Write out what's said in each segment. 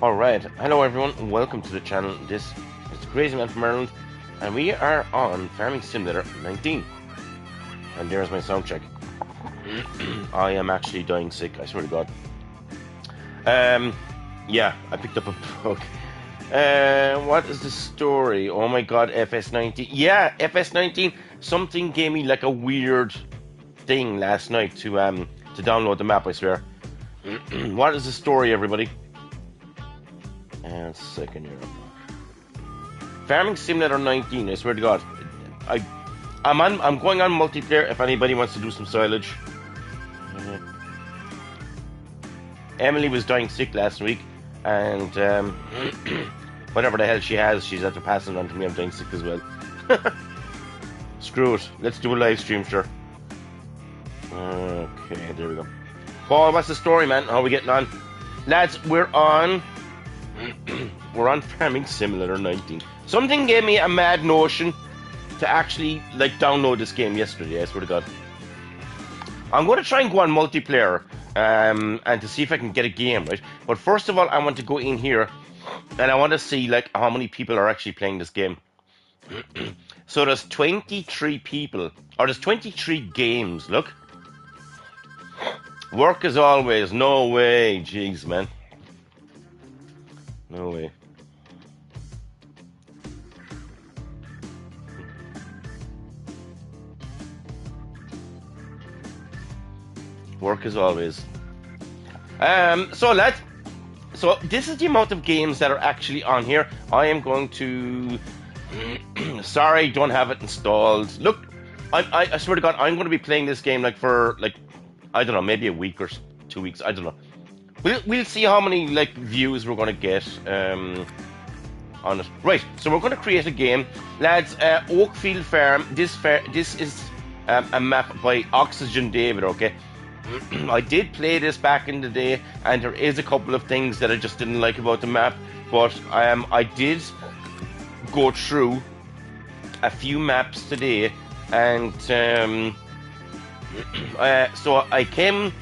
Alright, hello everyone, welcome to the channel. This is the Crazy Man from Ireland, and we are on Farming Simulator 19. And there's my sound check. I am actually dying sick, I swear to God. Yeah, I picked up a bug. What is the story? Oh my God, FS19. Yeah, FS19. Something gave me like a weird thing last night to download the map, I swear. What is the story, everybody? And second year. Farming Simulator 19, I swear to God. I'm going on multiplayer if anybody wants to do some silage. Emily was dying sick last week, and whatever the hell she has, she's after passing it on to me. I'm dying sick as well. Screw it. Let's do a live stream, sure. Okay, there we go. Paul, what's the story, man? How are we getting on? Lads, we're on Farming Simulator 19. Something gave me a mad notion to actually like download this game yesterday, I swear to God. I'm going to try and go on multiplayer and to see if I can get a game, right? But first of all, I want to go in here and I want to see like how many people are actually playing this game. So there's 23 people, or there's 23 games, look. Work as always, no way, jeez, man. No way. Work as always. So this is the amount of games that are actually on here. I am going to sorry, don't have it installed. Look, I swear to God, I'm going to be playing this game like for like, I don't know, maybe a week or 2 weeks, I don't know. We'll see how many like views we're going to get on it. Right, so we're going to create a game, lads. Oakfield Farm. This is a map by Oxygen David. Okay, I did play this back in the day, and there is a couple of things that I just didn't like about the map. But I did go through a few maps today, and so I came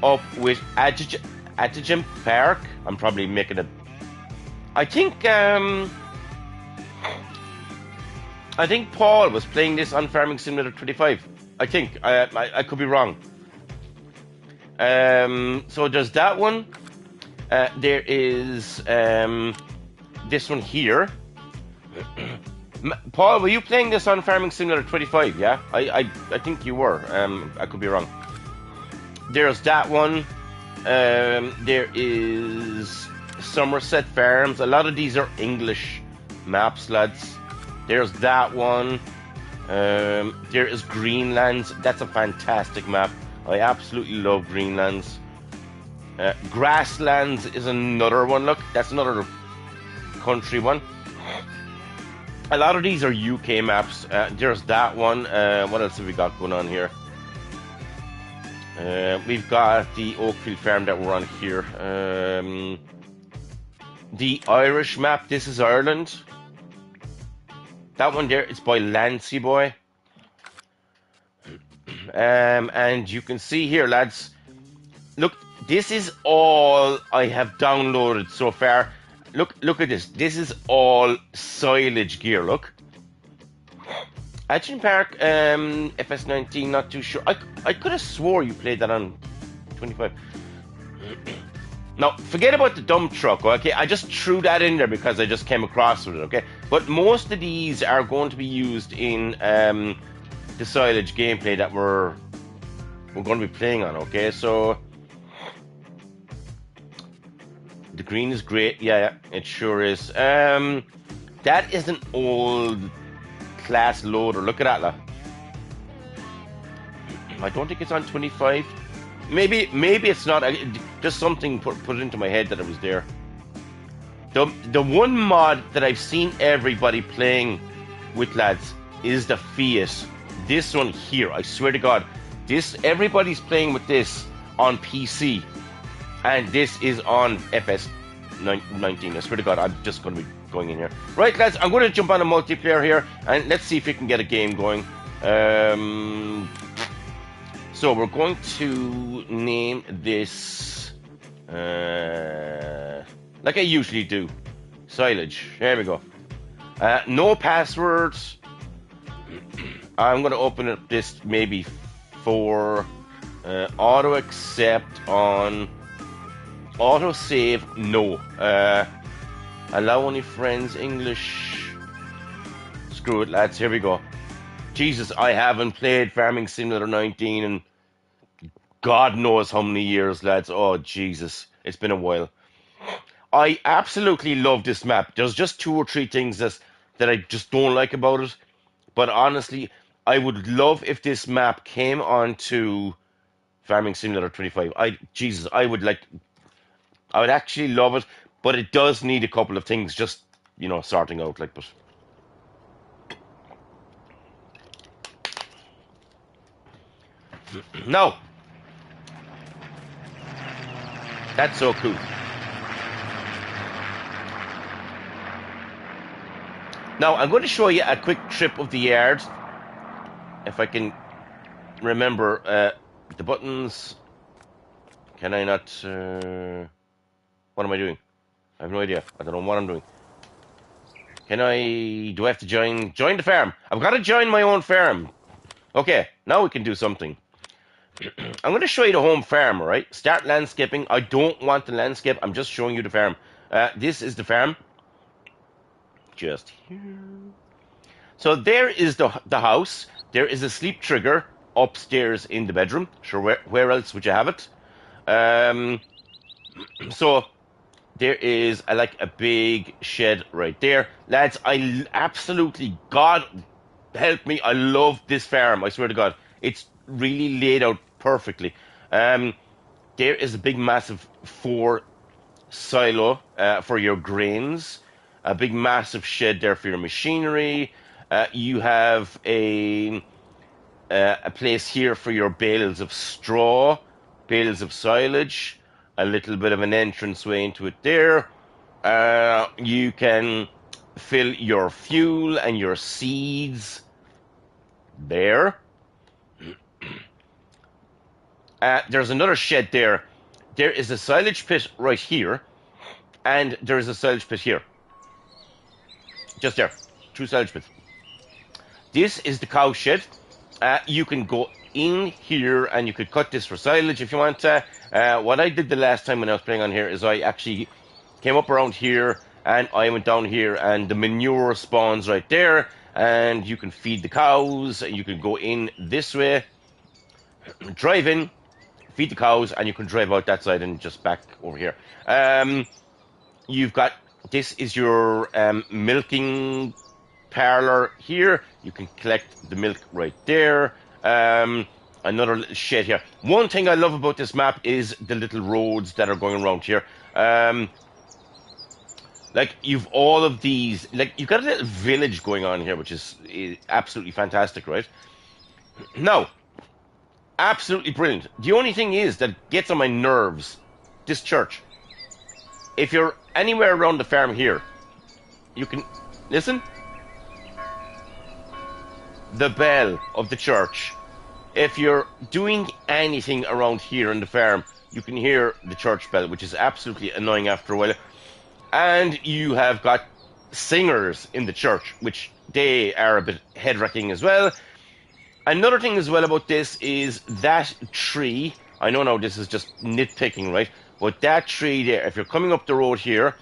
up with Adjacent Park. I'm probably making it. I think Paul was playing this on Farming Simulator 25. I think I could be wrong. So there's that one. There is this one here. Paul, were you playing this on Farming Simulator 25? Yeah, I think you were. I could be wrong. There's that one. There is Somerset Farms. A lot of these are English maps, lads. There's that one. There is Greenlands. That's a fantastic map. I absolutely love Greenlands. Grasslands is another one. Look, that's another country one. A lot of these are UK maps. There's that one. What else have we got going on here? We've got the Oakfield Farm that we're on here. The Irish map. This is Ireland. That one there, it's by Lancy Boy. And you can see here, lads. Look, this is all I have downloaded so far. Look at this. This is all silage gear. Look. Adjacent Park, FS19, not too sure. I could have swore you played that on 25. Now, forget about the dump truck, okay? I just threw that in there because I just came across with it, okay? But most of these are going to be used in the silage gameplay that we're going to be playing on, okay? So the green is great. Yeah, it sure is. That is an old class loader. Look at that, lah. I don't think it's on 25. Maybe it's not. Just something put it into my head that it was there. The one mod that I've seen everybody playing with, lads, is the Fiat. This one here, I swear to God, everybody's playing with this on PC, and this is on FS19. I swear to God, I'm just going to be going in here. Right, lads, I'm going to jump on a multiplayer here, and let's see if we can get a game going. So we're going to name this like I usually do. Silage. There we go. No passwords. I'm going to open up this maybe for auto accept on auto save. No. Allow only friends. English. Screw it, lads. Here we go. Jesus, I haven't played Farming Simulator 19 in God knows how many years, lads. Oh, Jesus. It's been a while. I absolutely love this map. There's just two or three things that I just don't like about it. But honestly, I would love if this map came onto Farming Simulator 25. Jesus, I would actually love it, but it does need a couple of things just, sorting out, but no, that's so cool. Now, I'm going to show you a quick trip of the yard, if I can remember the buttons. Can I not? What am I doing? I have no idea. I don't know what I'm doing. Do I have to join the farm? I've got to join my own farm. Okay, now we can do something. I'm going to show you the home farm, all right? Start landscaping. I don't want the landscape. I'm just showing you the farm. This is the farm. Just here. So there is the house. There is a sleep trigger upstairs in the bedroom. Sure, where else would you have it? So there is a big shed right there. Lads, I absolutely, God help me, I love this farm. I swear to God. It's really laid out perfectly. There is a big, massive 4 silo for your grains. A big, massive shed there for your machinery. You have a place here for your bales of straw, bales of silage, a little bit of an entranceway into it there. You can fill your fuel and your seeds there. There's another shed there. There is a silage pit right here, and there is a silage pit here. Just there. 2 silage pits. This is the cow shed. You can go in here and you could cut this for silage if you want to. What I did the last time when I was playing on here is I actually came up around here and I went down here and the manure spawns right there and you can feed the cows. You can go in this way, drive in, feed the cows, and you can drive out that side and just back over here. You've got, this is your milking parlor here. You can collect the milk right there. Another little shed here. One thing I love about this map is the little roads that are going around here. You've all of these, you've got a little village going on here, which is absolutely fantastic, right? Now, absolutely brilliant. The only thing is that gets on my nerves, this church. If you're anywhere around the farm here, you can listen. The bell of the church. If you're doing anything around here in the farm, you can hear the church bell, which is absolutely annoying after a while. And you have got singers in the church, which they are a bit head-wrecking as well. Another thing as well about this is that tree. I know now this is just nitpicking, right? But that tree there, if you're coming up the road here,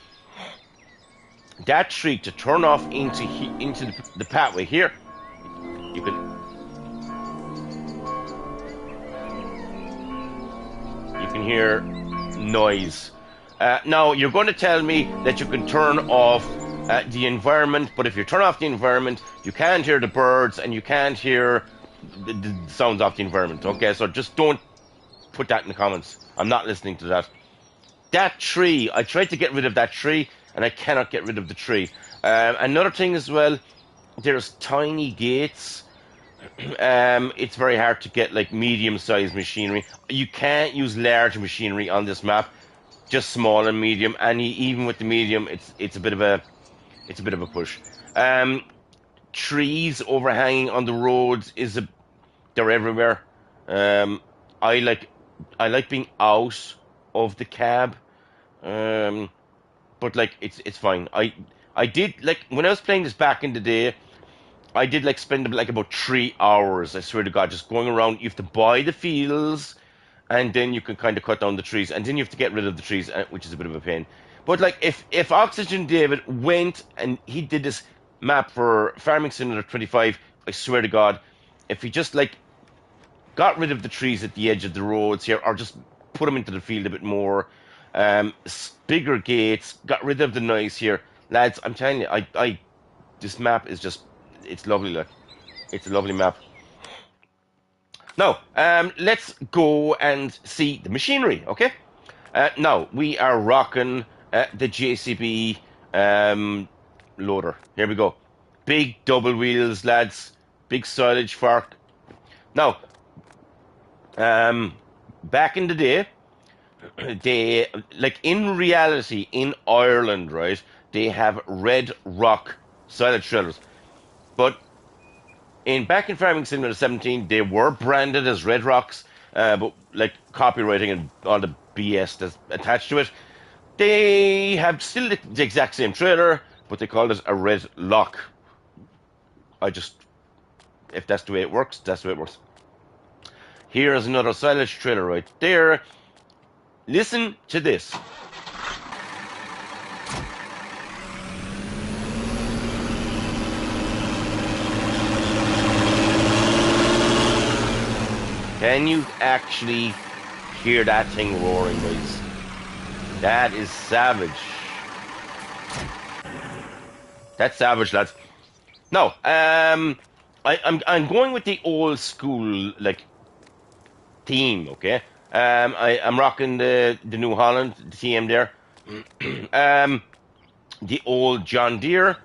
that tree to turn off into the pathway here, you can hear noise. Now, you're going to tell me that you can turn off the environment, but if you turn off the environment, you can't hear the birds and you can't hear the sounds of the environment. Okay, so just don't put that in the comments. I'm not listening to that. That tree, I tried to get rid of that tree, and I cannot get rid of the tree. Another thing as well, there's tiny gates. It's very hard to get medium-sized machinery. You can't use large machinery on this map, just small and medium. And even with the medium, it's a bit of a push. Trees overhanging on the roads they're everywhere. I like being out of the cab. but like it's fine. I did like when I was playing this back in the day. I did like spend like about 3 hours. I swear to God, just going around. You have to buy the fields, and then you can kind of cut down the trees, and then you have to get rid of the trees, which is a bit of a pain. But like if Oxygen David went and he did this map for Farming Simulator 25, I swear to God, if he just like got rid of the trees at the edge of the roads here, or just put them into the field a bit more, bigger gates, got rid of the noise here, lads. I'm telling you, I this map is just it's lovely. Look, it's a lovely map. Now, let's go and see the machinery, okay? Now, we are rocking the JCB loader. Here we go. Big double wheels, lads. Big silage fork. Now, back in the day, they, like in reality, in Ireland, right, they have red rock silage trailers. But back in Farming Simulator 17, they were branded as Red Rocks, but like copywriting and all the BS that's attached to it, they have still the exact same trailer, but they called it a Red Lock. If that's the way it works, that's the way it works. Here is another silage trailer right there. Listen to this. Can you actually hear that thing roaring, boys? That is savage. That's savage, lads. No, I'm going with the old school like theme. Okay, I'm rocking the New Holland, the TM there. The old John Deere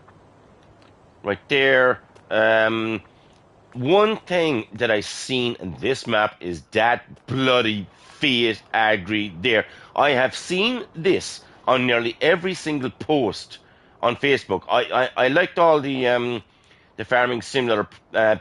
right there. One thing that I seen in this map is that bloody Fiat Agri there. I have seen this on nearly every single post on Facebook. I liked all the Farming Simulator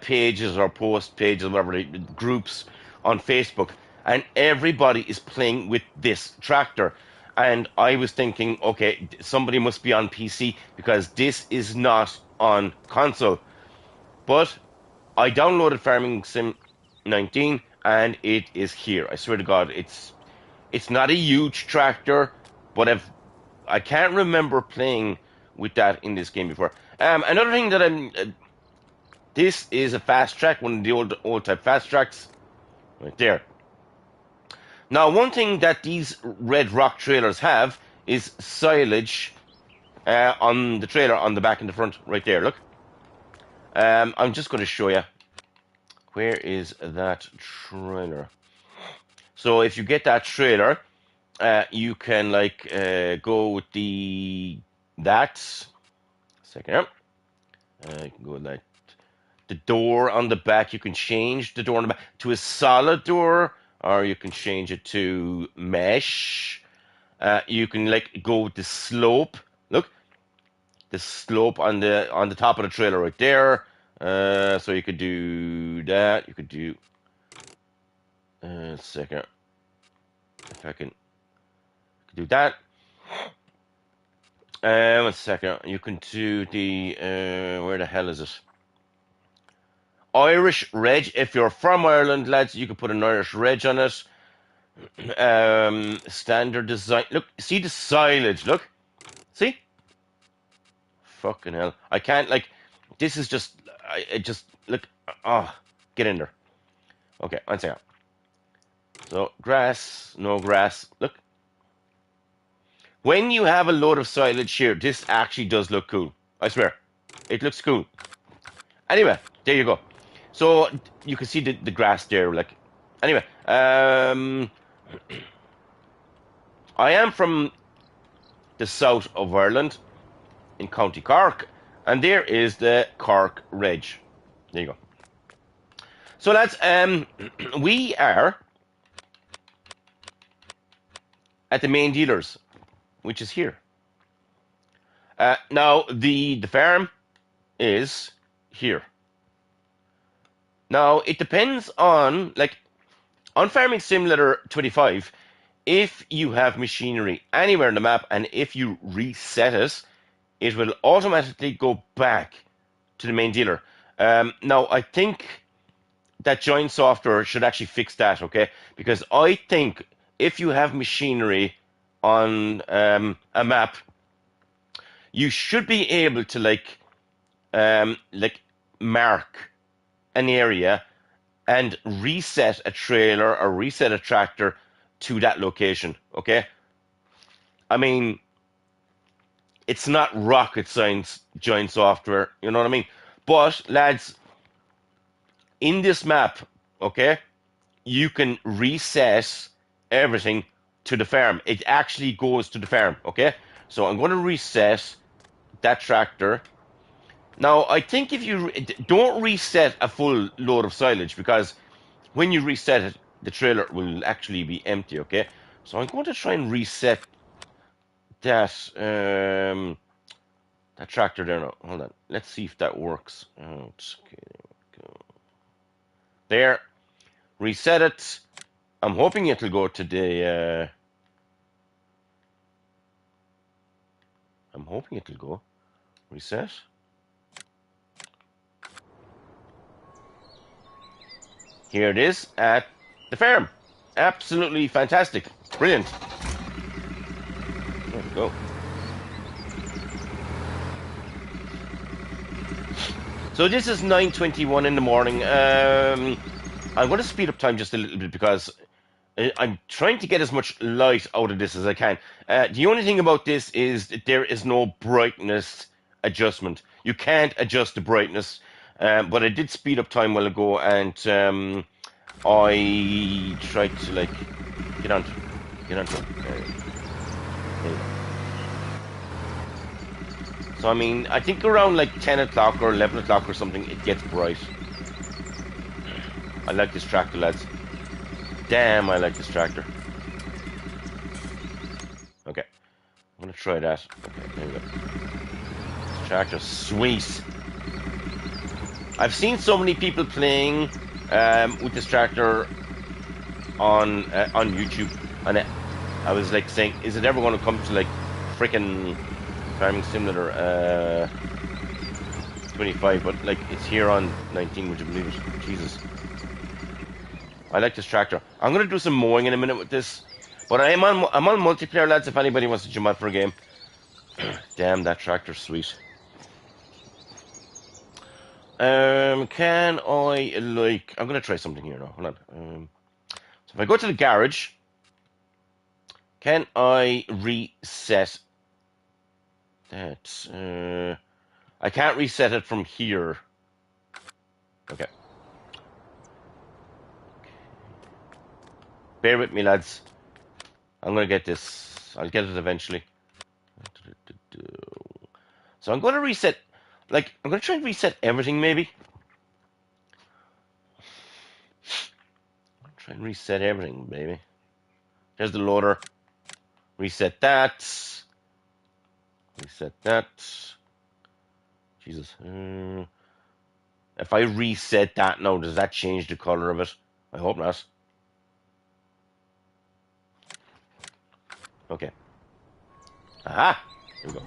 pages or post pages, whatever groups on Facebook, and everybody is playing with this tractor. And I was thinking, okay, somebody must be on PC because this is not on console. But I downloaded Farming Sim 19 and it is here. I swear to God, it's not a huge tractor, but I can't remember playing with that in this game before. Another thing that this is a fast track, one of the old type fast tracks, right there. Now, one thing that these red rock trailers have is silage on the trailer on the back and the front, right there. Look. I'm just going to show you. Where is that trailer? So if you get that trailer, you can like go with that. Second, you can go with that. The door on the back, you can change the door on the back to a solid door, or you can change it to mesh. You can like go with the slope. Look, the slope on the top of the trailer right there. So you could do that. You could do second. If I can do that. 1 second. You can do the where the hell is it? Irish reg. If you're from Ireland, lads, you can put an Irish reg on it. Standard design. Look, see the silage. Look, see. Fucking hell! I can't like. This is just. I just look. Oh, get in there. Okay, 1 second. So grass, no grass. Look. When you have a load of silage here, this actually does look cool. I swear, it looks cool. Anyway, there you go. So you can see the grass there. Like, anyway, I am from the south of Ireland, in County Cork, and there is the Cork Reg. There you go. So lads, we are at the main dealers, which is here. Now the farm is here. Now it depends on on Farming Simulator 25. if you have machinery anywhere in the map and if you reset it, it will automatically go back to the main dealer. Now, I think that join software should actually fix that, okay? Because I think if you have machinery on a map, you should be able to like mark an area and reset a trailer or reset a tractor to that location, okay? I mean, it's not rocket science join software, you know what I mean? But lads, in this map, okay, you can reset everything to the farm. It actually goes to the farm, okay? So I'm going to reset that tractor. Now, I think if you don't reset a full load of silage, because when you reset it, the trailer will actually be empty, okay? So I'm going to try and reset that that tractor there now. Hold on. Let's see if that works. Okay, there we go. There. Reset it. I'm hoping it'll go to the I'm hoping it'll go. Reset. Here it is at the farm. Absolutely fantastic. Brilliant. There we go. So this is 9:21 in the morning. I'm going to speed up time just a little bit because I'm trying to get as much light out of this as I can. The only thing about this is that there is no brightness adjustment. You can't adjust the brightness, but I did speed up time a while ago, and I tried to like get onto it. There you go. So I mean, I think around like 10 o'clock or 11 o'clock or something, it gets bright. I like this tractor, lads. Damn, I like this tractor. Okay, I'm gonna try that. Okay, there we go. This tractor, sweet. I've seen so many people playing with this tractor on YouTube, and I was like saying, is it ever going to come to like freaking Farming Simulator 25? But like, it's here on 19. Would you believe it? Jesus. I like this tractor. I'm gonna do some mowing in a minute with this, but I'm on multiplayer, lads. If anybody wants to jump out for a game. Damn, that tractor's sweet. Can I like? I'm gonna try something here now. Hold on. So if I go to the garage, can I reset that? I can't reset it from here. Okay. Bear with me, lads. I'm gonna get this. I'll get it eventually. So I'm gonna reset. Like, I'm gonna try and reset everything, maybe. Try and reset everything, baby. There's the loader. Reset that. Reset that. Jesus. If I reset that now, does that change the color of it? I hope not. Okay. Aha! Here we go.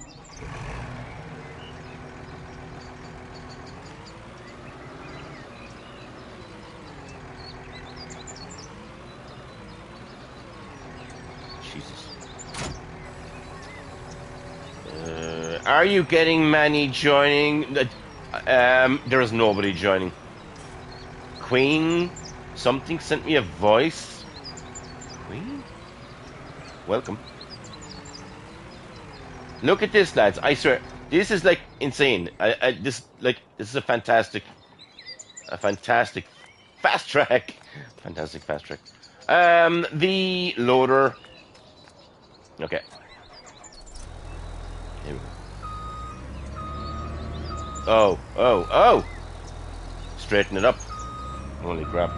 Jesus. Are you getting many joining? There is nobody joining. Queen, something sent me a voice. Queen? Welcome. Look at this, lads. I swear, this is like insane. This is a fantastic fast track. Fantastic fast track. The loader. Okay. Here we go. Oh! Straighten it up. Holy crap.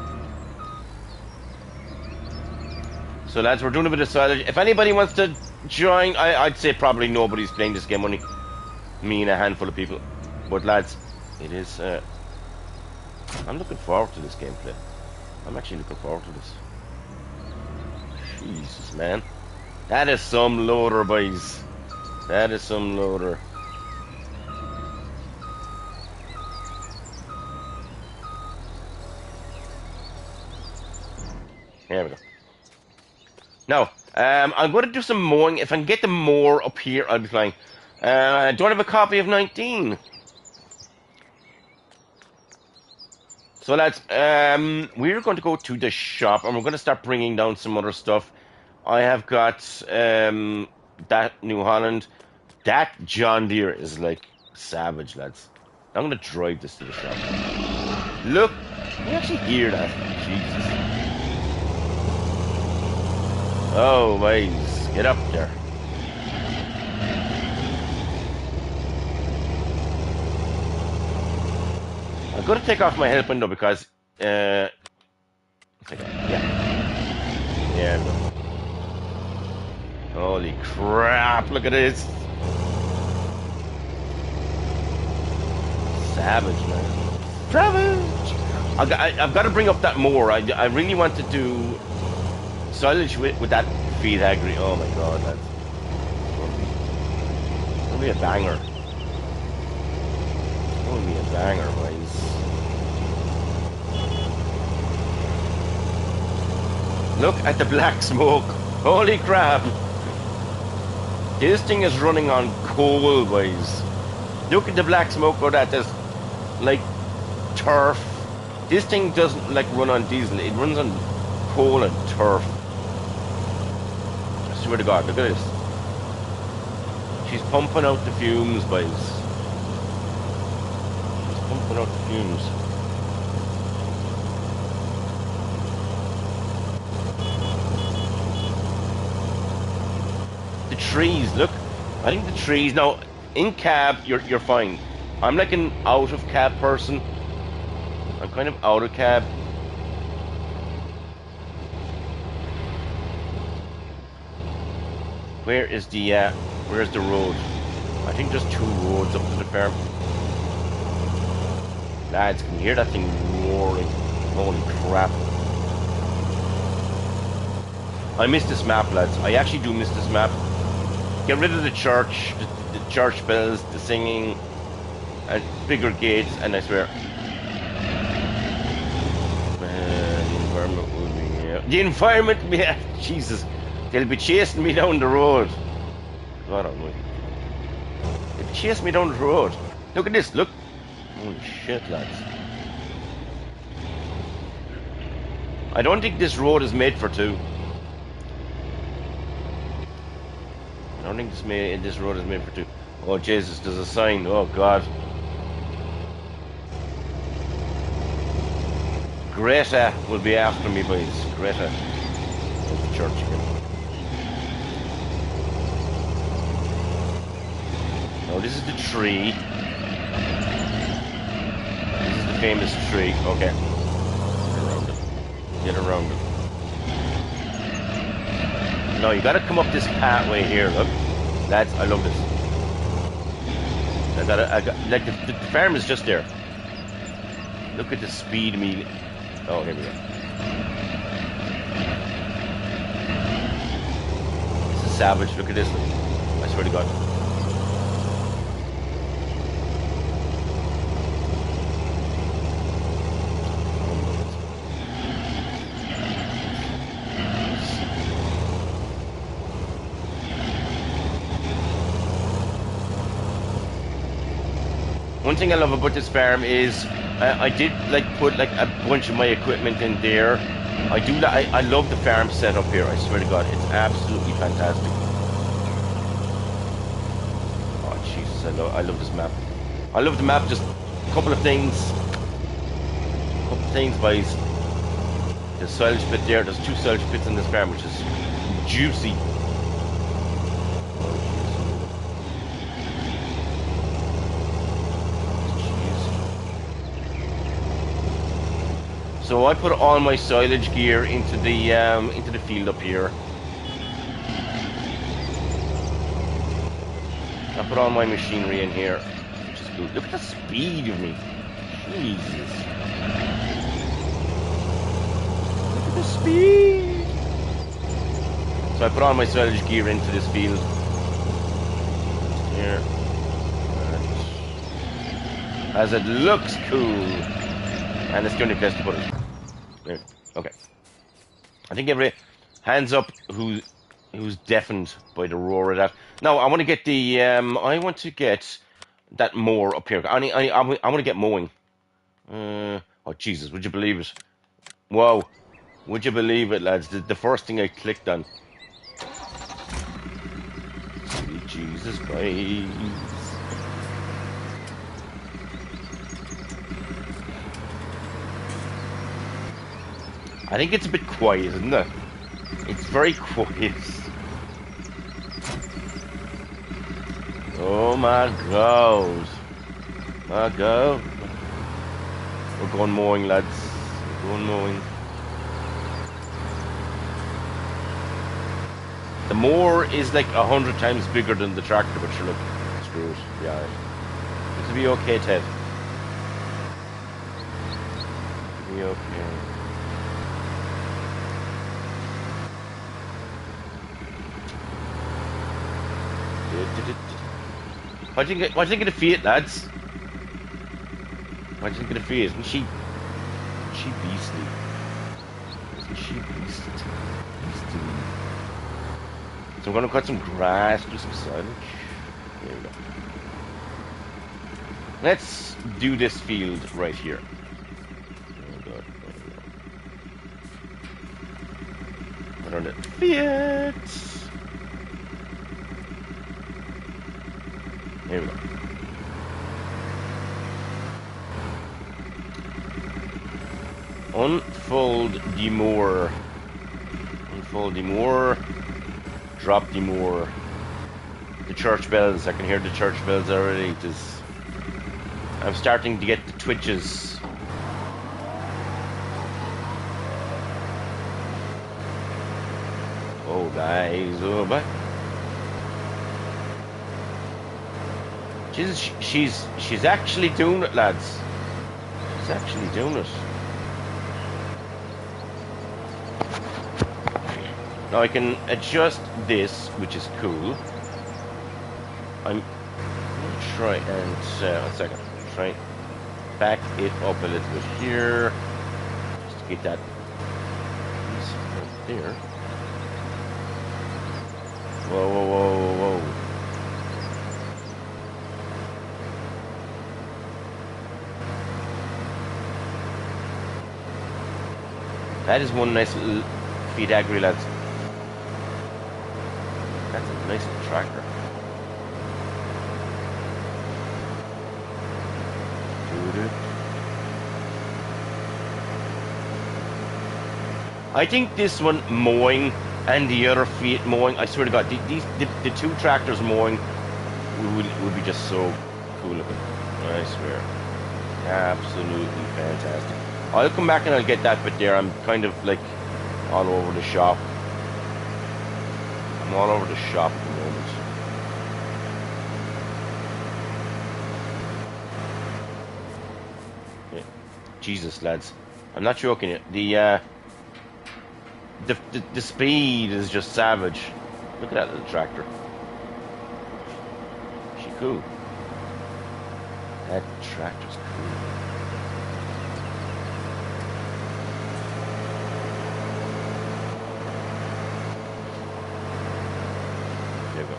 So lads, we're doing a bit of silage. If anybody wants to join, I'd say probably nobody's playing this game, only me and a handful of people. But lads, it is I'm looking forward to this gameplay. I'm actually looking forward to this. Jesus, man. That is some loader, boys. That is some loader. There we go. Now, I'm going to do some mowing. If I can get the mower up here, I'll be flying. I don't have a copy of 19. So lads, we're going to go to the shop and we're going to start bringing down some other stuff. I have got that New Holland. That John Deere is like savage, lads. I'm going to drive this to the shop. Look, can you actually hear that? Jesus. Oh, boys, get up there. I'm going to take off my help window because, yeah. Yeah. Holy crap, look at this. Savage, man. Savage! I've got to bring up that more. I really want to do silage with that feed agri. Oh my god, that's going to be a banger. It's going to be a banger, boys. Look at the black smoke. Holy crap. This thing is running on coal, boys. Look at the black smoke of that. There's like turf. This thing doesn't like run on diesel. It runs on coal and turf. I swear to God, look at this. She's pumping out the fumes, boys. She's pumping out the fumes. Trees, look. I think the trees now in cab you're fine. I'm like an out of cab person. I'm kind of out of cab. Where's the road? I think there's 2 roads up to the farm. Lads, can you hear that thing roaring? Holy crap. I miss this map, lads. I actually do miss this map. Get rid of the church, the church bells, the singing, and bigger gates, and I swear. The environment will be... the environment will be... Jesus. They'll be chasing me down the road. God almighty. They'll chase me down the road. Look at this, look. Holy shit, lads. I don't think this road is made for 2. I don't think this road is made for 2. Oh Jesus, there's a sign. Oh God. Greta will be after me, boys. Greta. There's the church again. Oh, this is the tree. This is the famous tree. Okay. Get around it. Get around it. No, you gotta come up this pathway here, look. Lads, I love this. Like the farm is just there. Look at the speed of me. Oh, here we go. This is savage, look at this. I swear to God. One thing I love about this farm is I did like put like a bunch of my equipment in there. I love the farm setup here. I swear to God, it's absolutely fantastic. Oh Jesus, I love this map. I love the map. Just a couple of things. Boys. There's silage pit there. There's 2 silage pits in this farm, which is juicy. So I put all my silage gear into the field up here. I put all my machinery in here, which is good. Look at the speed of me. Jesus. Look at the speed. So I put all my silage gear into this field. Here. As it looks cool. And it's the only place to put it. There. Okay. I think every hands up who's deafened by the roar of that. No, I want to get the that mower up here. I want to get mowing. Oh Jesus, would you believe it? Whoa, would you believe it, lads? The first thing I clicked on. Sweet Jesus Christ. I think it's a bit quiet, isn't it? It's very quiet. Oh my God. My God. We're going mowing, lads. We're going mowing. The mower is like 100 times bigger than the tractor, but sure, look, screw it. Yeah, right. It'll be okay, Ted. It'll be okay. What do you think of the Fiat, lads? What do you think of the Fiat? Isn't she beastly? Isn't she beastly? So I'm gonna cut some grass, do some silage. There we go. Let's do this field right here. Oh God. Put on it. Fiat. There we go. Unfold the mower. Unfold the mower. Drop the mower. The church bells. I can hear the church bells already. I'm starting to get the twitches. Oh, guys. Oh, bye. Jesus, she's actually doing it, lads. She's actually doing it. Now I can adjust this, which is cool. I'm gonna try and 1 second. Try back it up a little bit here, just to get that piece right there. Whoa, whoa, whoa, whoa, whoa. That is one nice little feed agri, lads. That's a nice little tractor. I think this one mowing and the other Fiat mowing, I swear to God, the two tractors mowing would be just so cool looking. I swear. Absolutely fantastic. I'll come back and I'll get that bit there. I'm kind of like all over the shop. I'm all over the shop at the moment. Yeah. Jesus, lads. I'm not joking you. The speed is just savage. Look at that little tractor. She cool. That tractor's cool. There we go.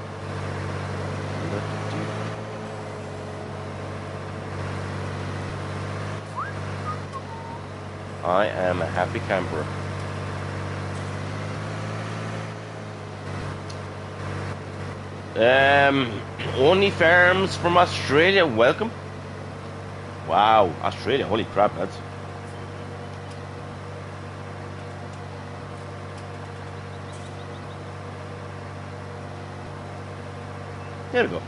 I am a happy camper. Only farms from Australia, welcome. Wow, Australia, holy crap, lads. There we go.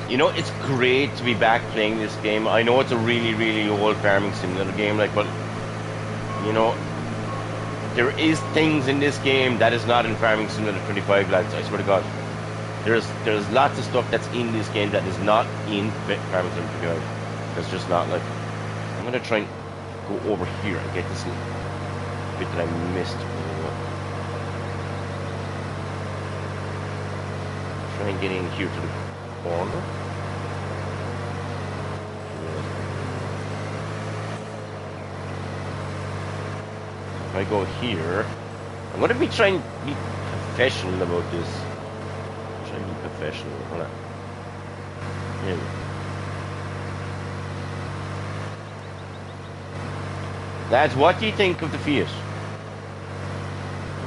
You know, it's great to be back playing this game. I know it's a really, really old farming simulator game, like, but you know, there is things in this game that is not in Farming Simulator 25, lads. I swear to God. There's lots of stuff that's in this game that is not in Farming Simulator 25. That's just not, like. I'm gonna try and go over here and get this bit that I missed. Try and get in here to the corner. If I go here, I'm gonna be trying to be professional about this. Try to be professional. Hold on. Here we go. Lads, what do you think of the Fiat?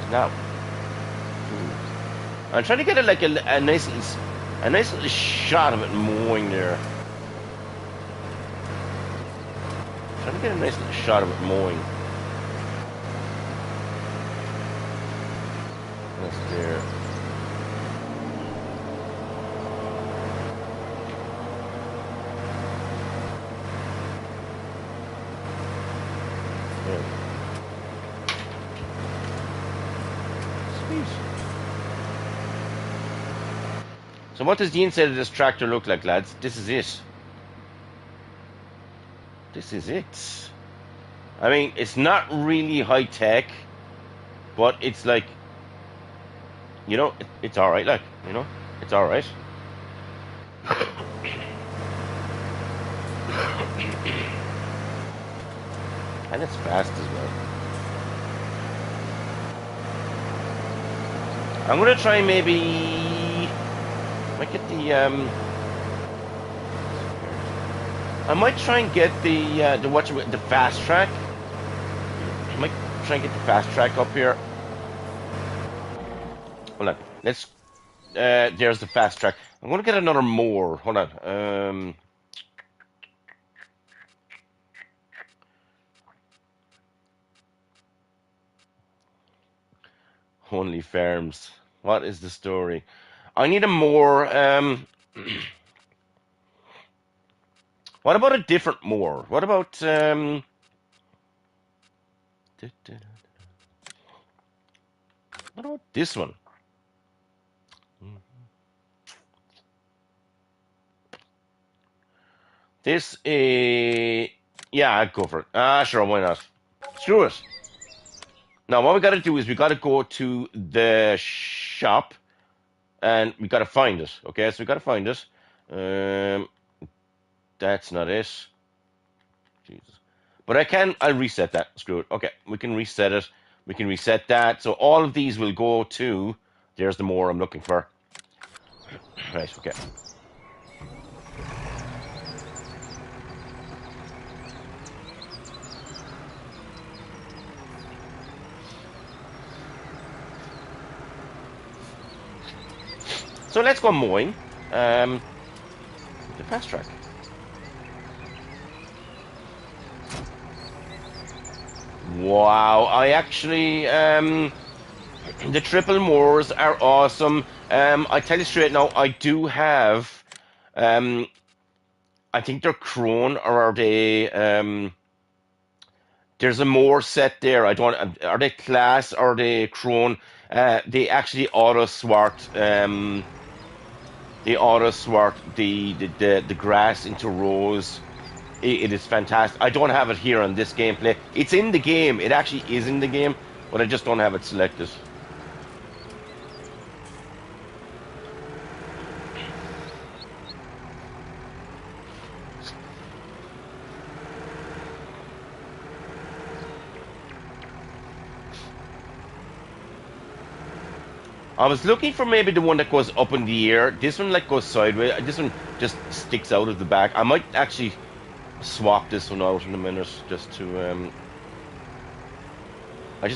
Now, I'm trying to get a nice little shot of it mowing there. Trying to get a nice little shot of it mowing. That's there. There. Sweet. So what does the inside of this tractor look like, lads? This is it. This is it. I mean, it's not really high tech, but it's like, you know, it's all right. Like, you know, it's all right. And it's fast as well. I'm gonna try maybe. Might get the I might try and get the fast track. I might try and get the fast track up here. Hold on. Let's. There's the fast track. I'm gonna get another more. Hold on. Only farms. What is the story? I need a more. What about a different more? What about what about this one? This is yeah, I'd go for it. Ah, sure, why not? Screw it. Now what we got to do is we got to go to the shop and we got to find it. Okay, so we got to find it. That's not it. Jesus. But I'll reset that. Screw it. Okay, we can reset it. We can reset that. So all of these will go to, there's the more I'm looking for. Right, okay. So let's go mowing. The fast track. Wow, I actually, the triple mowers are awesome. I tell you straight now, I do have, I think they're Krone or are they, there's a mower set there. I don't, are they Class or are they Krone? They actually auto-swart, the grass into rows. It is fantastic. I don't have it here on this gameplay. It's in the game. It actually is in the game, but I just don't have it selected. I was looking for maybe the one that goes up in the air. This one like goes sideways. This one just sticks out of the back. I might actually swap this one out in a minute just to I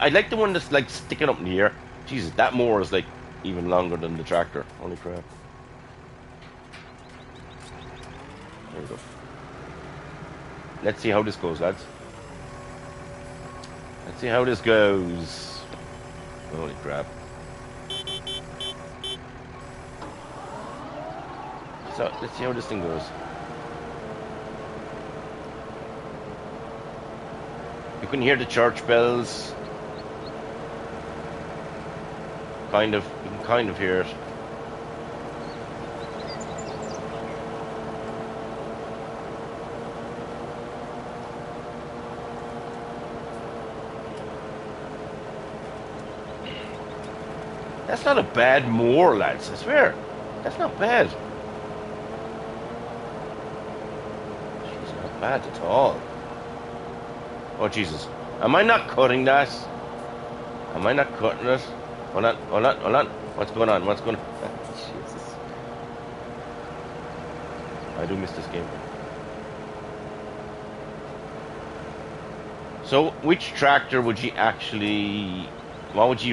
like the one that's like sticking up in the air. Jesus, that mower is like even longer than the tractor. Holy crap. There we go. Let's see how this goes, lads. Let's see how this goes. Holy crap. So let's see how this thing goes. You can hear the church bells. Kind of, you can kind of hear it. That's not a bad moor, lads, I swear. That's not bad. She's not bad at all. Oh, Jesus. Am I not cutting that? Am I not cutting it? Hold on, hold on, hold on. What's going on? What's going on? Jesus. I do miss this game. So, which tractor would you actually... What would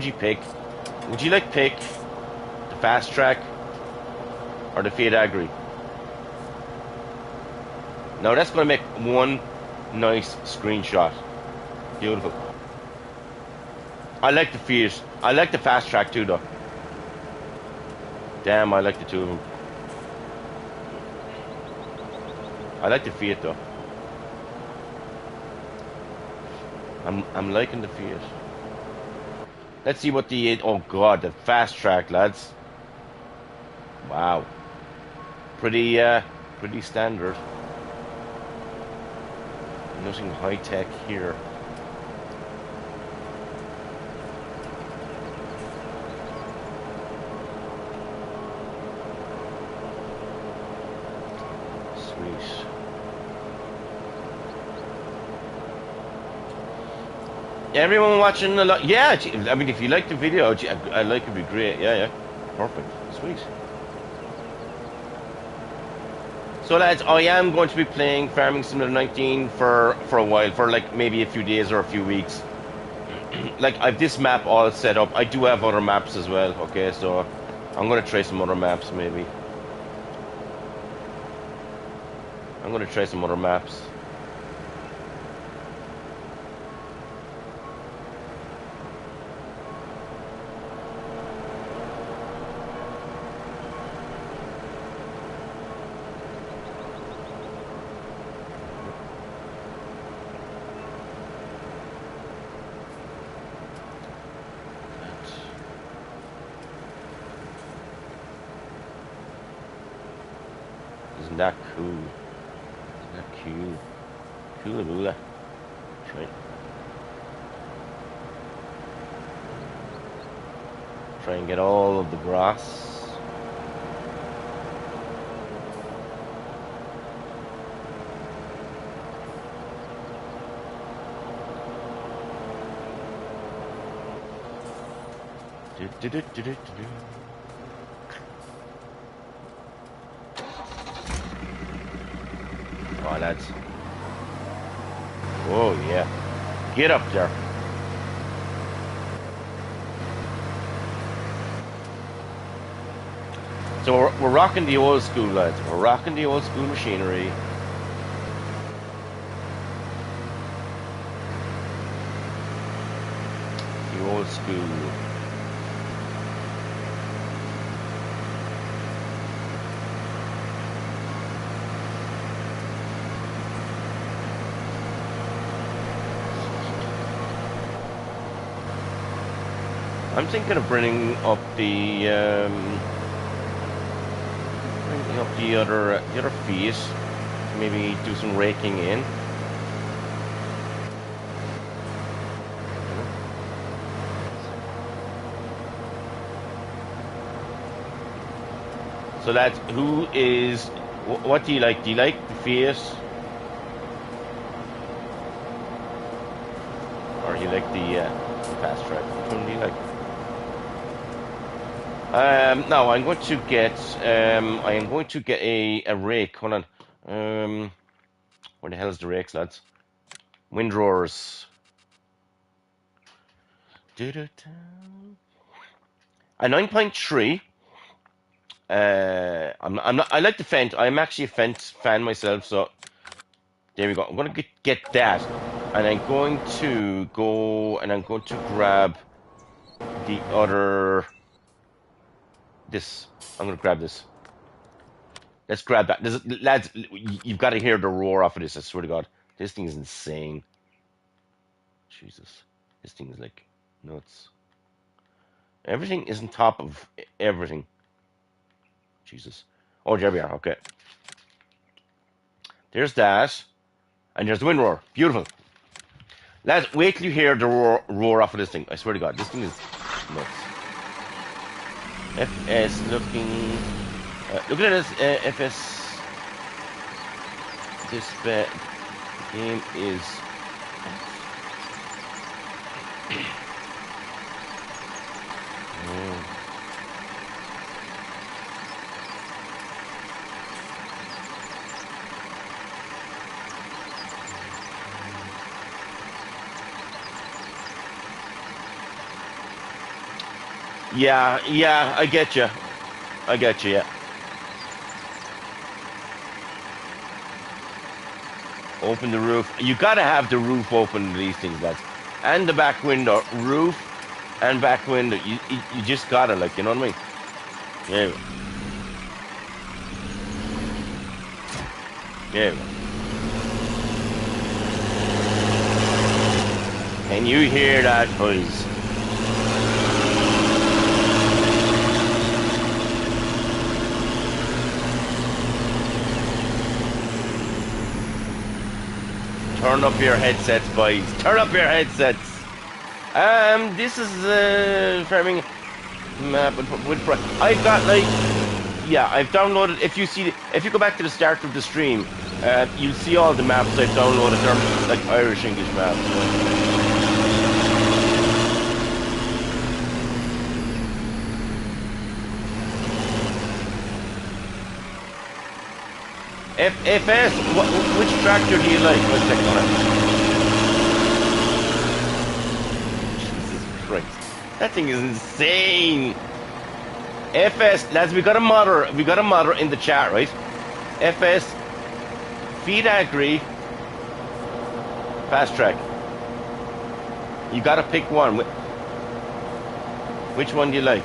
you pick? Would you like pick the fast track or the Fiat Agri? Now that's going to make one nice screenshot. Beautiful. I like the Fiat. I like the fast track too, though. Damn, I like the two of them. I like the Fiat though. I'm liking the Fiat. Let's see what the... Oh god, the fast track, lads. Wow. Pretty standard. Nothing high tech here. Sweet. Everyone watching a lot. Yeah, I mean, if you like the video, I like it'd be great. Yeah, perfect, sweet. So lads, I am going to be playing Farming Simulator 19 for a while, for like maybe a few days or a few weeks. Like I've this map all set up. I do have other maps as well. Okay, so I'm gonna try some other maps maybe. I'm gonna try some other maps. Isn't that cool? Isn't that cool? Cool, Lula. That's right. Try and get all of the grass. Do. Oh, lads. Oh, yeah. Get up there. So we're rocking the old school, lads. We're rocking the old school machinery. The old school. I'm thinking of bringing up the other fees. Maybe do some raking in. So that's who is. What do you like? Do you like the Fiat, or you like the fast track? Which one do you like? No, I'm going to get. I am going to get a rake. Hold on. Where the hell is the rakes, lads? Windrowers. A 9.3. I'm not. I like the Fent. I'm actually a Fent fan myself. So there we go. I'm gonna get that, and I'm going to go and I'm going to grab the other. This. I'm gonna grab this. Let's grab that. Lads, you've got to hear the roar off of this. I swear to God, this thing is insane. Jesus, this thing is like nuts. Everything is on top of everything. Jesus. Oh, there we are. Okay. There's that. And there's the wind roar. Beautiful. Lads, wait till you hear the roar off of this thing. I swear to God, this thing is nuts. FS looking... looking at this, FS... This game is... Yeah, I get you. Yeah. Open the roof. You gotta have the roof open to these things, lads. And the back window. Roof and back window. You just gotta, like, you know what I mean? Yeah. Yeah. Can you hear that, boys? Turn up your headsets, boys. Turn up your headsets. This is farming map with I've got like, yeah, I've downloaded. If you go back to the start of the stream, you'll see all the maps I've downloaded. They're like Irish English maps. FS, which tractor do you like? Let's check on it. Jesus Christ, that thing is insane. FS, lads, we got a modder in the chat, right? FS, feed agri, fast track. You got to pick one. Which one do you like?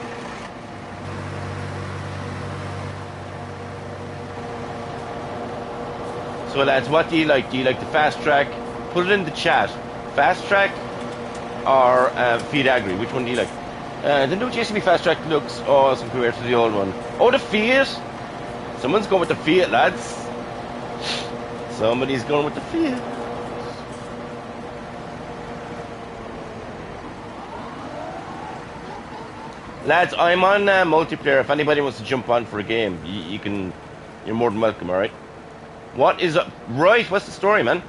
So lads, what do you like? Do you like the fast track? Put it in the chat. Fast track or feed agri? Which one do you like? The new JCB fast track looks awesome compared to the old one. Oh, the Fiat! Someone's going with the Fiat, lads. Somebody's going with the Fiat. Lads, I'm on multiplayer. If anybody wants to jump on for a game, you can. You're more than welcome. All right. What is up? Right, what's the story, man?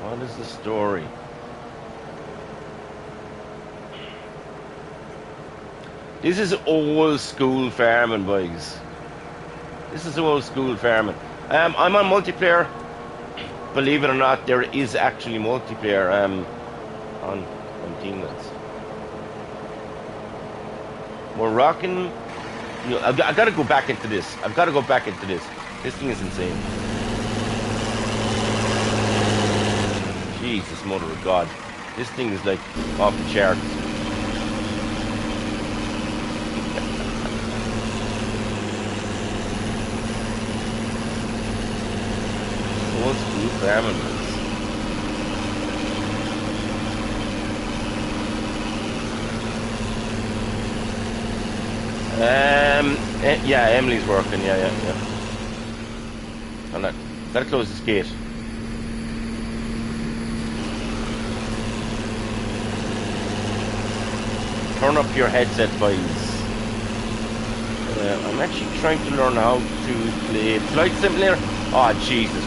What is the story? This is old school farming, boys. This is old school farming. I'm on multiplayer. Believe it or not, there is actually multiplayer on Teamlets. We're rocking. You know, I've got to go back into this. This thing is insane. Jesus, mother of God. This thing is like off the charts. Old school farming. Yeah, Emily's working. Yeah. I'm not. Gotta close this gate. Turn up your headset, boys. I'm actually trying to learn how to play Flight Simulator. Oh, Jesus.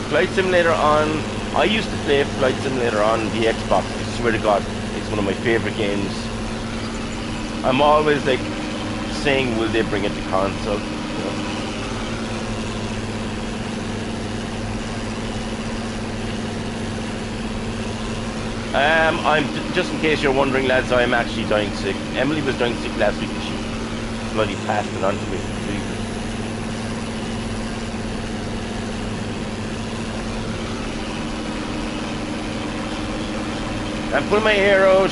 Flight Simulator on... I used to play Flight Simulator on the Xbox. I swear to God, it's one of my favorite games. I'm always like saying, will they bring it to console? You know? I'm just in case you're wondering, lads, I'm actually dying sick. Emily was dying sick last week and she bloody passed it on to me. Jesus. I'm putting my hair out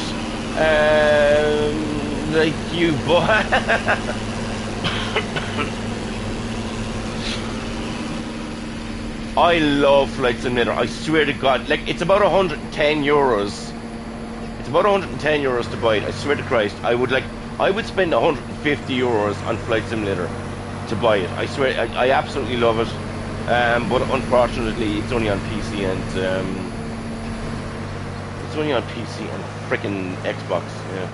like you, boy. I love Flight Simulator. I swear to God, like it's about 110 euros. It's about 110 euros to buy it. I swear to Christ, I would spend 150 euros on Flight Simulator to buy it. I swear, I absolutely love it. But unfortunately, it's only on PC and frickin' Xbox. Yeah.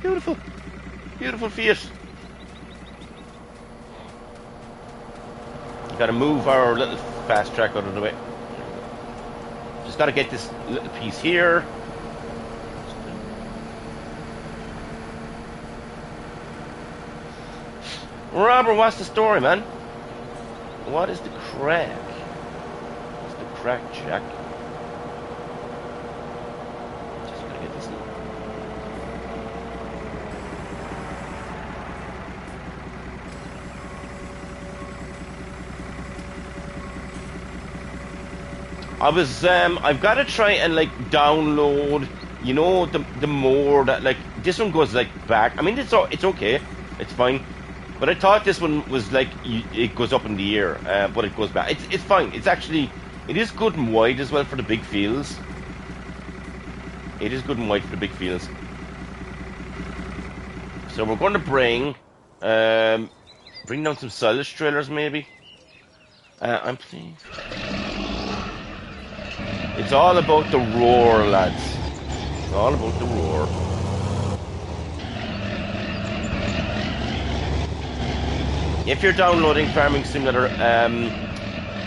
Beautiful. Beautiful Fiat. Gotta move our little fast track out of the way. Just gotta get this little piece here. Robert, what's the story, man? What is the crack? What's the crack, Jack? Just gotta get this. I've got to try and like download, you know, the more that like this one goes like back. I mean, it's okay, it's fine. But I thought this one was like it goes up in the air, but it goes back. It's fine. It is good and wide as well for the big fields. It is good and wide for the big fields. So we're going to bring down some silage trailers maybe. I'm playing. It's all about the roar, lads. It's all about the roar. If you're downloading Farming Simulator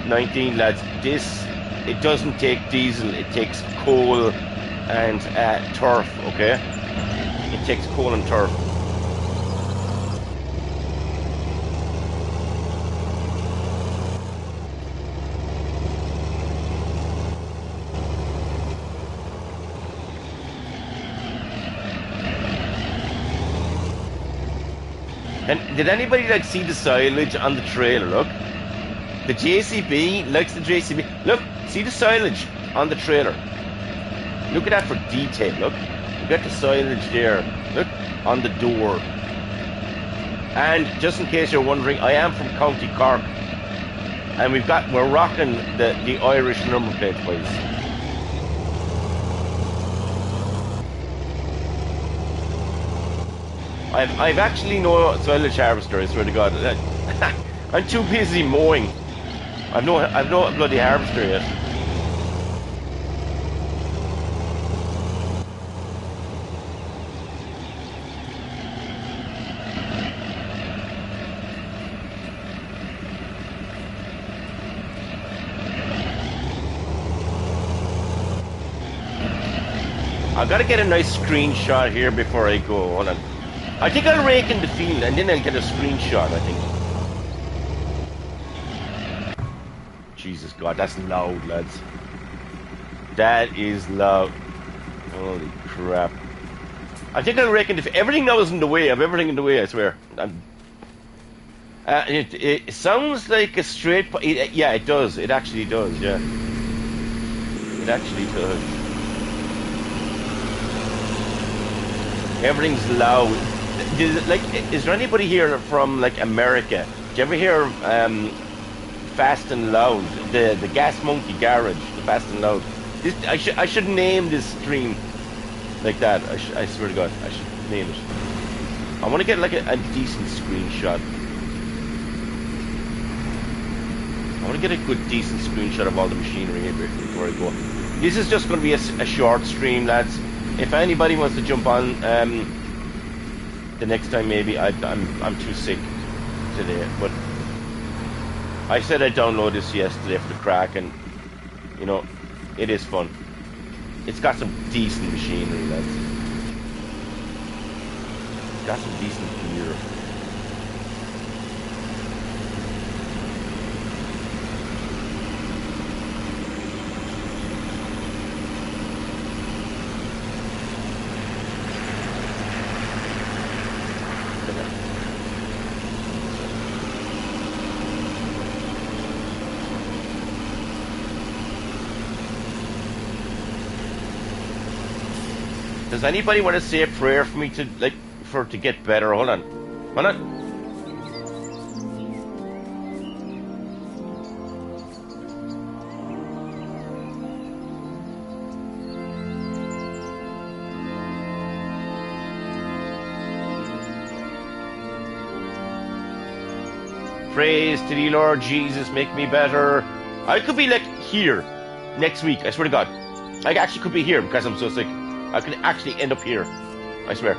19, lads, it doesn't take diesel, it takes coal and turf, okay? It takes coal and turf. And did anybody like see the silage on the trailer? Look, the JCB likes the JCB. Look, see the silage on the trailer. Look at that for detail. Look, you got the silage there. Look on the door. And just in case you're wondering, I am from County Cork, and we're rocking the Irish number plate, boys. I've actually no silage harvester, I swear to God. I'm too busy mowing. I've no bloody harvester yet. I've got to get a nice screenshot here before I go. Hold on. I think I'll rake in the field and then I'll get a screenshot, I think. Jesus God, that's loud, lads. That is loud. Holy crap. I think I'll rake in the field. Everything now is in the way. I have everything in the way, I swear. It sounds like a straight... yeah, it does. It actually does, yeah. It actually does. Everything's loud. Is there anybody here from like America? Do you ever hear Fast and Loud? The Gas Monkey Garage, the Fast and Loud. I should name this stream like that. I swear to God, I should name it. I want to get like a decent screenshot. I want to get a good decent screenshot of all the machinery here before I go. This is just going to be a short stream, lads. If anybody wants to jump on the next time, maybe I'm too sick today. But I said I'd download this yesterday for the crack, and you know, it is fun. It's got some decent machinery, lads. It's got some decent gear. Does anybody want to say a prayer for me to to get better? Hold on. Hold on. Praise to thee, Lord Jesus, make me better. I could be like here next week, I swear to God. I actually could be here because I'm so sick. I could actually end up here. I swear.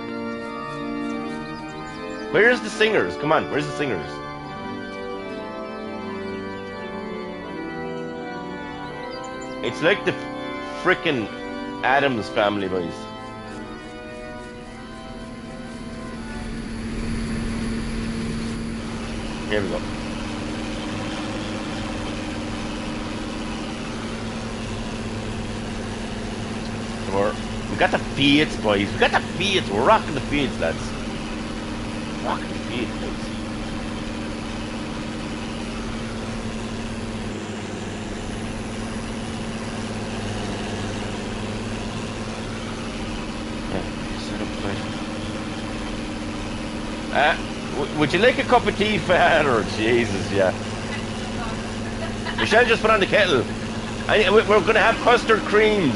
Where's the singers? Come on, where's the singers? It's like the frickin' Addams Family, boys. Here we go. We got the Fiats, boys. We got the Fiats. We're rocking the Fiats, lads. Rocking the Fiats, boys. Would you like a cup of tea, Father? Jesus, yeah. Michelle just put on the kettle. We're going to have custard creams.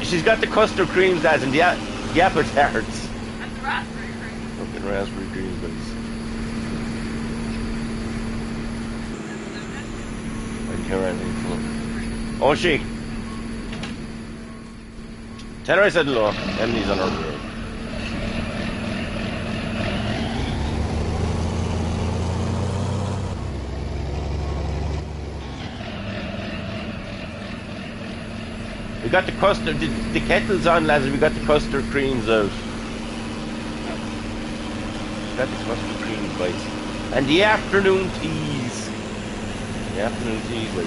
She's got the custard creams, lads, and the apple tarts. And the raspberry cream. Fucking raspberry creams, boys. I didn't hear anything from her. Oh, she. Tell her I said hello. Emily's on her way. We got the custard, the kettle's on, lads, and we got the custard creams out. We got the custard creams, boys. And the afternoon teas. The afternoon teas, boys.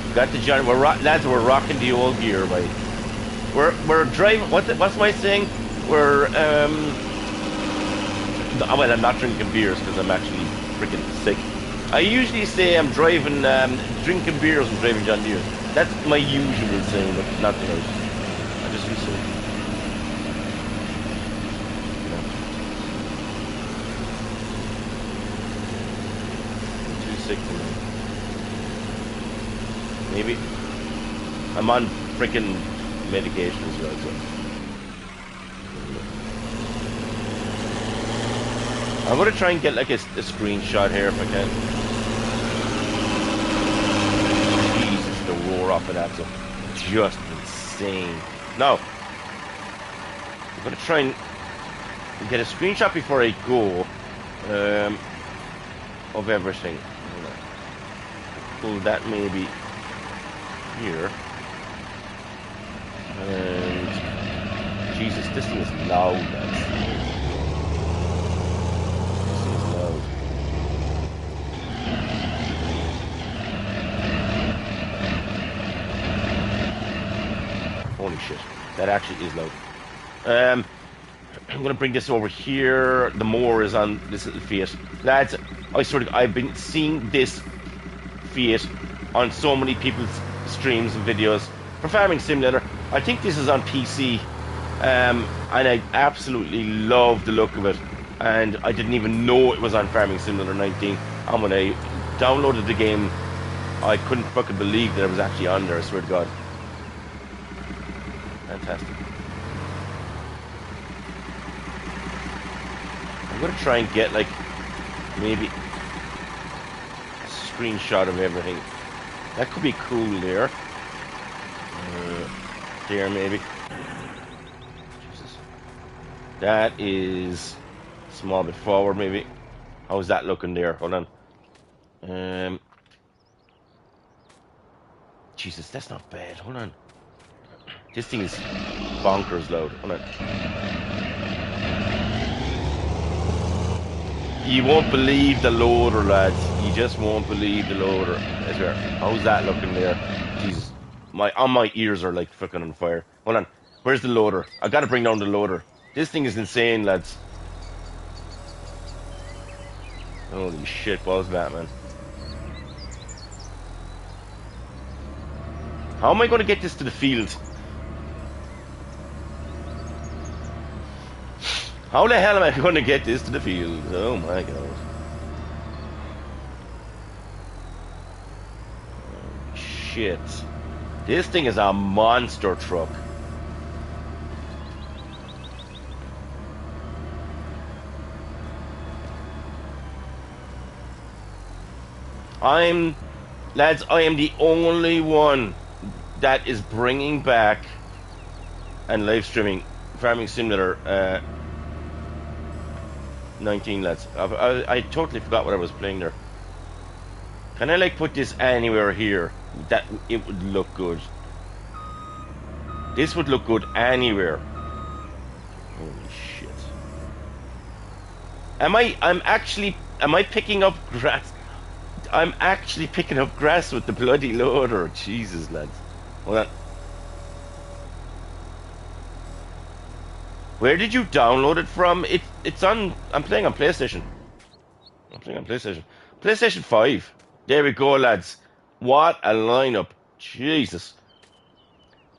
We got the John, lads, we're rocking the old gear, boys. We're driving, what's my saying? We're, well, I'm not drinking beers because I'm actually freaking sick. I usually say I'm driving, drinking beers and driving John Deere. That's my usual saying, but not tonight. I just use so. I'm too sick tonight. Maybe. I'm on freaking medication as well, so. I'm gonna try and get like a screenshot here if I can. Jesus, the roar off of that stuff. Just insane. No. I'm gonna try and get a screenshot before I go of everything. Pull that maybe here. And Jesus, this thing is loud, lads. Holy shit, that actually is loud. I'm gonna bring this over here. The moor is on this little Fiat. Lads, I swear to God, I've been seeing this Fiat on so many people's streams and videos for Farming Simulator. I think this is on PC, and I absolutely love the look of it. And I didn't even know it was on Farming Simulator 19. And when I downloaded the game, I couldn't fucking believe that it was actually on there, I swear to God. Fantastic. I'm gonna try and get like maybe a screenshot of everything. That could be cool there. There maybe. Jesus. That is a small bit forward maybe. How's that looking there? Hold on. Jesus, that's not bad. Hold on. This thing is bonkers loud. Hold on. You won't believe the loader, lads. You just won't believe the loader. There. How's that looking there? Jesus. My ears are like fucking on fire. Hold on. Where's the loader? I gotta bring down the loader. This thing is insane, lads. Holy shit, balls, Batman. How am I going to get this to the field? How the hell am I going to get this to the field? Oh my god. Oh, shit. This thing is a monster truck. Lads, I am the only one that is bringing back and live streaming Farming Simulator 19, lads. I totally forgot what I was playing there. Can I like put this anywhere here that it would look good? This would look good anywhere. Holy shit. Am I picking up grass? I'm actually picking up grass with the bloody loader. Jesus, lads. Hold on. Where did you download it from? It's on. I'm playing on PlayStation. PlayStation 5. There we go, lads. What a lineup. Jesus.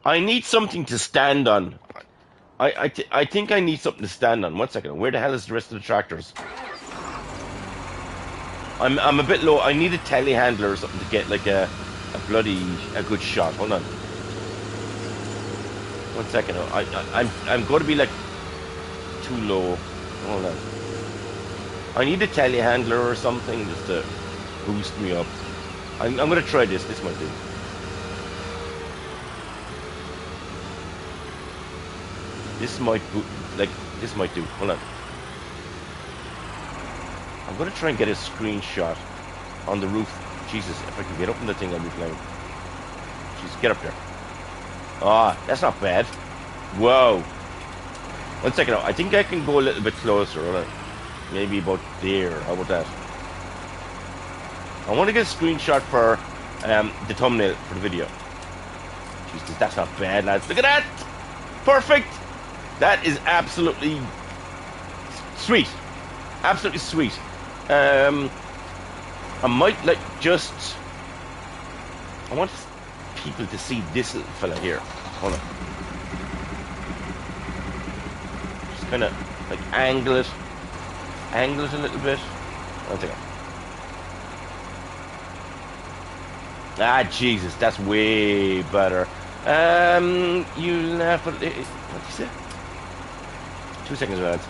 I need something to stand on. I think I need something to stand on. 1 second. Where the hell is the rest of the tractors? I'm a bit low. I need a telehandler or something to get like a good shot. Hold on. 1 second. I'm going to be like too low. Hold on. I need a telehandler or something just to boost me up. I'm going to try this. This might do. This might do. Hold on. I'm going to try and get a screenshot on the roof. Jesus, if I can get up in the thing, I'll be flying. Jesus, get up there. Ah, that's not bad. Whoa. 1 second. I think I can go a little bit closer. Hold on. Maybe about there. How about that? I want to get a screenshot for the thumbnail for the video. Jesus, that's not bad, lads. Look at that! Perfect! That is absolutely sweet. Absolutely sweet. I might like just... I want people to see this little fella here. Hold on. Just kind of like angle it a little bit. One second. Ah, Jesus, that's way better. You'll have to... What did you say? 2 seconds, lads.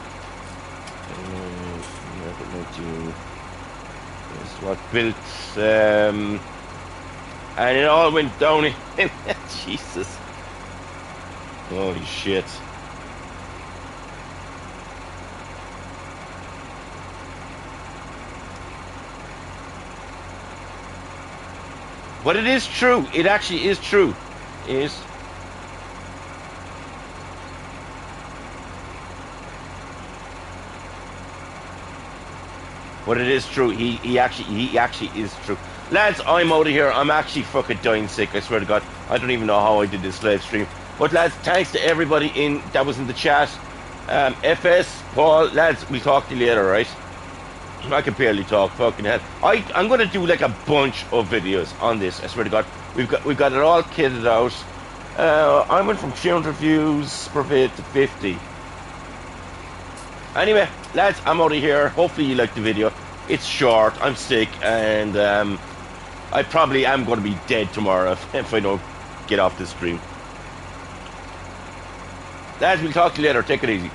This is what built, and it all went down. Jesus. Holy shit. But it is true. It actually is true. But it is true. He actually is true. Lads, I'm out of here. I'm actually fucking dying sick. I swear to God. I don't even know how I did this live stream. But lads, thanks to everybody that was in the chat. FS, Paul, lads, we'll talk to you later, right? I can barely talk. Fucking hell. I'm gonna do like a bunch of videos on this. I swear to God. We've got it all kitted out. I went from 300 views per vid to 50. Anyway, lads, I'm out of here. Hopefully you liked the video. It's short. I'm sick, and I probably am going to be dead tomorrow if I don't get off this stream. Lads, we'll talk to you later. Take it easy.